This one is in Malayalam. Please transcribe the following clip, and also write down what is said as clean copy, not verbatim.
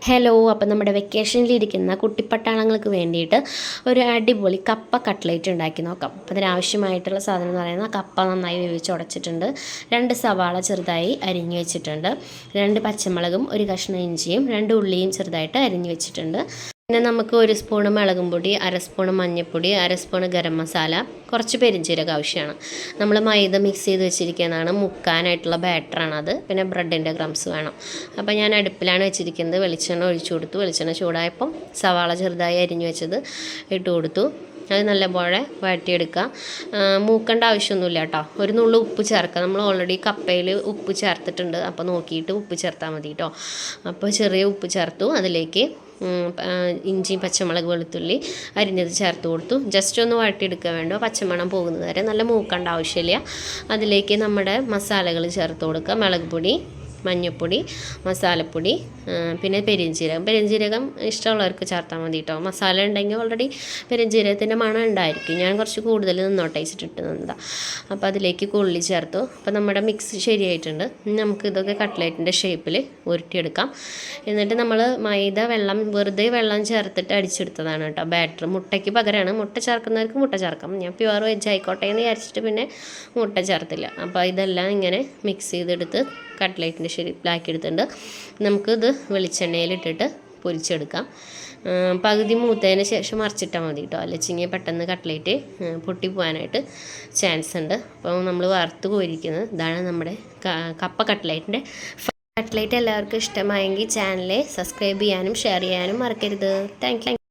ഹലോ, അപ്പോൾ നമ്മുടെ വെക്കേഷനിലിരിക്കുന്ന കുട്ടിപ്പട്ടാളങ്ങൾക്ക് വേണ്ടിയിട്ട് ഒരു അടിപൊളി കപ്പ കട്ട്ലേറ്റ് ഉണ്ടാക്കി നോക്കാം. അപ്പോൾ അതിനാവശ്യമായിട്ടുള്ള സാധനം എന്ന് പറയുന്നത് കപ്പ നന്നായി വേവിച്ച് ഉടച്ചിട്ടുണ്ട്, 2 സവാള ചെറുതായി അരിഞ്ഞു വെച്ചിട്ടുണ്ട്, 2 പച്ചമുളകും 1 കഷ്ണം ഇഞ്ചിയും 2 ഉള്ളിയും ചെറുതായിട്ട് അരിഞ്ഞു വെച്ചിട്ടുണ്ട്. പിന്നെ നമുക്ക് 1 സ്പൂണ് മുളകും പൊടി, 1/2 സ്പൂണ് മഞ്ഞൾപ്പൊടി, 1/2 സ്പൂണ് ഗരം മസാല, കുറച്ച് പെരിഞ്ജീരകം ആവശ്യമാണ്. നമ്മൾ മൈദ മിക്സ് ചെയ്ത് വെച്ചിരിക്കുന്നതാണ്, മുക്കാനായിട്ടുള്ള ബാറ്ററാണത്. പിന്നെ ബ്രെഡിൻ്റെ ക്രംസ് വേണം. അപ്പോൾ ഞാൻ അടുപ്പിലാണ് വെച്ചിരിക്കുന്നത്. വെളിച്ചെണ്ണ ഒഴിച്ചു കൊടുത്തു. വെളിച്ചെണ്ണ ചൂടായപ്പം സവാള ചെറുതായി അരിഞ്ഞു വെച്ചത് ഇട്ട് കൊടുത്തു. അത് നല്ലപോലെ വഴറ്റിയെടുക്കുക. മൂക്കേണ്ട ആവശ്യമൊന്നുമില്ല കേട്ടോ. ഒരു നുള്ളു ഉപ്പ് ചേർക്കുക. നമ്മൾ ഓൾറെഡി കപ്പയിൽ ഉപ്പ് ചേർത്തിട്ടുണ്ട്, അപ്പോൾ നോക്കിയിട്ട് ഉപ്പ് ചേർത്താൽ മതി കേട്ടോ. അപ്പോൾ ചെറിയ ഉപ്പ് ചേർത്തു. അതിലേക്ക് ഇഞ്ചി, പച്ചമുളക്, വെളുത്തുള്ളി അരിഞ്ഞത് ചേർത്ത് കൊടുത്തു. ജസ്റ്റ് ഒന്ന് വഴറ്റിയെടുക്കുക വേണ്ടോ, പച്ചമണം പോകുന്നത് വരെ. നല്ല മൂക്കേണ്ട ആവശ്യമില്ല. അതിലേക്ക് നമ്മുടെ മസാലകൾ ചേർത്ത് കൊടുക്കുക. മുളക് പൊടി, മഞ്ഞൾപ്പൊടി, മസാലപ്പൊടി, പിന്നെ പെരിഞ്ജീരകം ഇഷ്ടമുള്ളവർക്ക് ചേർത്താൽ മതി കേട്ടോ. മസാല ഉണ്ടെങ്കിൽ ഓൾറെഡി പെരിഞ്ജീരകത്തിൻ്റെ മണം ഉണ്ടായിരിക്കും. ഞാൻ കുറച്ച് കൂടുതൽ നിന്നോട്ടേച്ചിട്ട് നിന്നതാണ്. അപ്പോൾ അതിലേക്ക് ഉള്ളി ചേർത്തു. അപ്പോൾ നമ്മുടെ മിക്സ് ശരിയായിട്ടുണ്ട്. നമുക്ക് ഇതൊക്കെ കട്ട്ലേറ്റിൻ്റെ ഷേപ്പിൽ ഉരുട്ടിയെടുക്കാം. എന്നിട്ട് നമ്മൾ മൈദ വെറുതെ വെള്ളം ചേർത്തിട്ട് അടിച്ചെടുത്തതാണ് കേട്ടോ ബാറ്റർ. മുട്ടയ്ക്ക് പകരമാണ്. മുട്ട ചേർക്കുന്നവർക്ക് മുട്ട ചേർക്കാം. ഞാൻ പ്യുവർ വെജ് ആയിക്കോട്ടെ എന്ന് വിചാരിച്ചിട്ട് പിന്നെ മുട്ട ചേർത്തില്ല. അപ്പോൾ ഇതെല്ലാം ഇങ്ങനെ മിക്സ് ചെയ്തെടുത്ത് കട്ട്ലേറ്റിൻ്റെ ഷേപ്പിലാക്കി എടുത്തിട്ടുണ്ട്. നമുക്കിത് വെളിച്ചെണ്ണയിലിട്ടിട്ട് പൊരിച്ചെടുക്കാം. പകുതി മൂത്തതിന് ശേഷം മറിച്ചിട്ടാൽ മതി കേട്ടോ, അല്ലെങ്കിൽ പെട്ടെന്ന് കട്ട്ലേറ്റ് പൊട്ടിപ്പോകാനായിട്ട് ചാൻസ് ഉണ്ട്. അപ്പോൾ നമ്മൾ വറുത്ത് കോരിക്കുന്നത് ഇതാണ് നമ്മുടെ കപ്പ കട്ട്ലേറ്റിൻ്റെ. കട്ട്ലേറ്റ് എല്ലാവർക്കും ഇഷ്ടമായെങ്കിൽ ചാനൽ സബ്സ്ക്രൈബ് ചെയ്യാനും ഷെയർ ചെയ്യാനും മറക്കരുത്. Thank you.